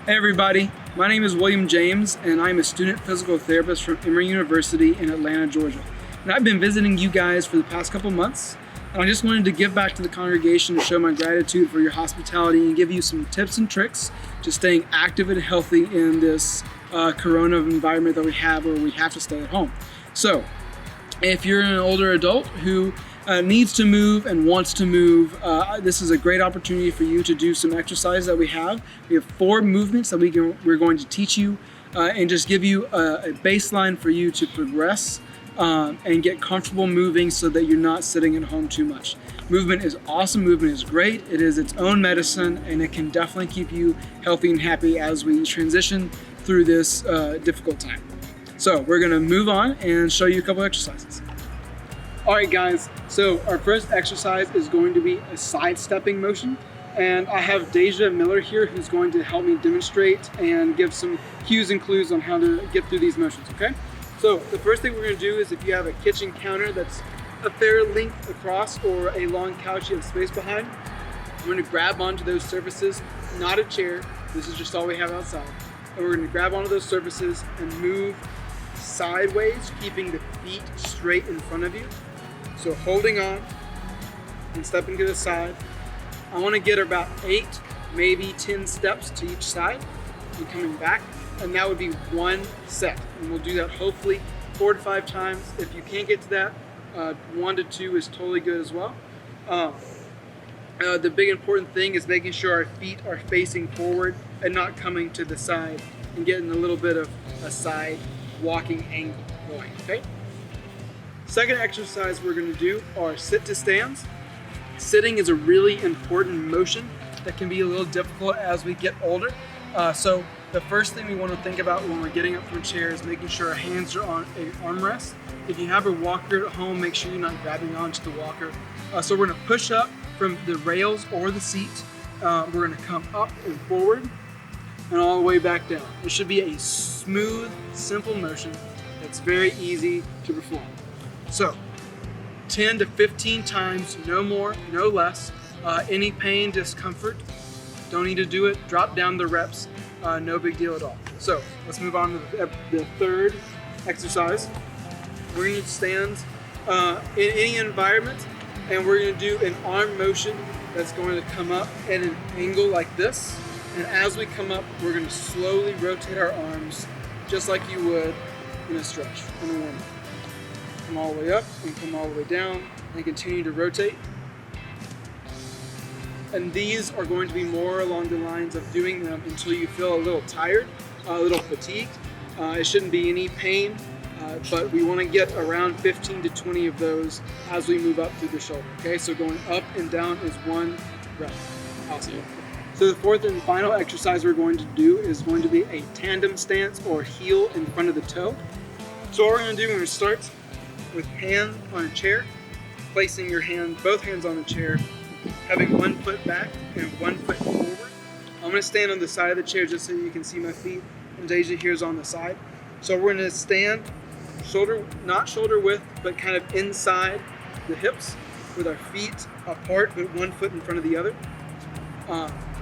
Hey everybody, my name is William James and I'm a student physical therapist from Emory University in Atlanta, Georgia. And I've been visiting you guys for the past couple months, and I just wanted to give back to the congregation to show my gratitude for your hospitality and give you some tips and tricks to staying active and healthy in this corona environment that we have where we have to stay at home. So, if you're an older adult who needs to move and wants to move, this is a great opportunity for you to do some exercise that we have. We have 4 movements that we're going to teach you and just give you a baseline for you to progress and get comfortable moving so that you're not sitting at home too much. Movement is awesome, movement is great, it is its own medicine, and it can definitely keep you healthy and happy as we transition through this difficult time. So we're gonna move on and show you a couple exercises. All right guys, so our first exercise is going to be a sidestepping motion, and I have Deja Miller here who's going to help me demonstrate and give some cues and clues on how to get through these motions, okay? So the first thing we're gonna do is, if you have a kitchen counter that's a fair length across or a long couch you have space behind, we're gonna grab onto those surfaces, not a chair, this is just all we have outside, and we're gonna grab onto those surfaces and move sideways, keeping the feet straight in front of you. So holding on and stepping to the side. I want to get about 8, maybe 10 steps to each side and coming back, and that would be 1 set. And we'll do that hopefully 4 to 5 times. If you can't get to that, 1 to 2 is totally good as well. The big important thing is making sure our feet are facing forward and not coming to the side and getting a little bit of a side walking angle going, okay? Second exercise we're going to do are sit to stands. Sitting is a really important motion that can be a little difficult as we get older. So the first thing we want to think about when we're getting up from a chair is making sure our hands are on an armrest. If you have a walker at home, make sure you're not grabbing onto the walker. So we're going to push up from the rails or the seat. We're going to come up and forward and all the way back down. It should be a smooth, simple motion that's very easy to perform. So 10 to 15 times, no more, no less. Any pain, discomfort, don't need to do it. Drop down the reps, no big deal at all. So let's move on to the third exercise. We're going to stand in any environment, and we're going to do an arm motion that's going to come up at an angle like this. And as we come up, we're going to slowly rotate our arms just like you would in a stretch, in a warm-up. Come all the way up and come all the way down and continue to rotate. And these are going to be more along the lines of doing them until you feel a little tired, a little fatigued. It shouldn't be any pain, but we want to get around 15 to 20 of those as we move up through the shoulder. Okay, so going up and down is 1 rep. Awesome. So the fourth and final exercise we're going to do is going to be a tandem stance, or heel in front of the toe. So what we're going to do, we're going to start with hand on a chair, placing both hands on the chair, having 1 foot back and 1 foot forward. I'm going to stand on the side of the chair just so you can see my feet, and Deja here is on the side. So we're going to stand not shoulder width, but kind of inside the hips with our feet apart, but 1 foot in front of the other.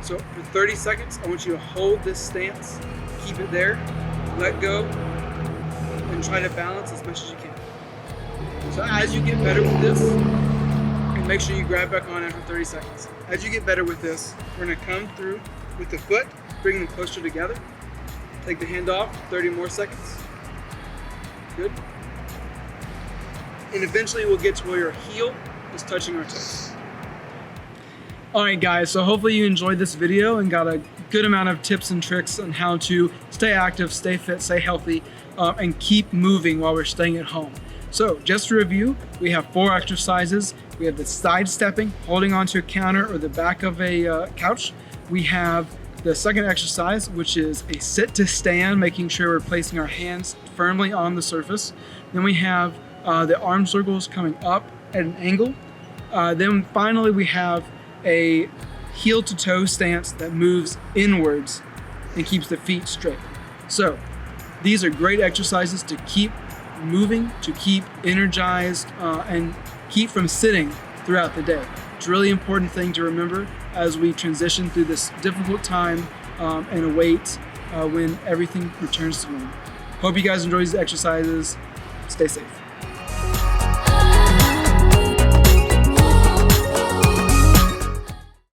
So for 30 seconds, I want you to hold this stance, keep it there, let go, and try to balance as much as you can. So as you get better with this, and make sure you grab back on after 30 seconds. As you get better with this, we're going to come through with the foot, bring them closer together. Take the hand off, 30 more seconds. Good. And eventually we'll get to where your heel is touching our toes. All right guys, so hopefully you enjoyed this video and got a good amount of tips and tricks on how to stay active, stay fit, stay healthy, and keep moving while we're staying at home. So just to review, we have 4 exercises. We have the side stepping, holding onto a counter or the back of a couch. We have the second exercise, which is a sit to stand, making sure we're placing our hands firmly on the surface. Then we have the arm circles coming up at an angle. Then finally we have a heel to toe stance that moves inwards and keeps the feet straight. So these are great exercises to keep moving, to keep energized, and keep from sitting throughout the day. It's a really important thing to remember as we transition through this difficult time and await when everything returns to normal. Hope you guys enjoy these exercises. Stay safe.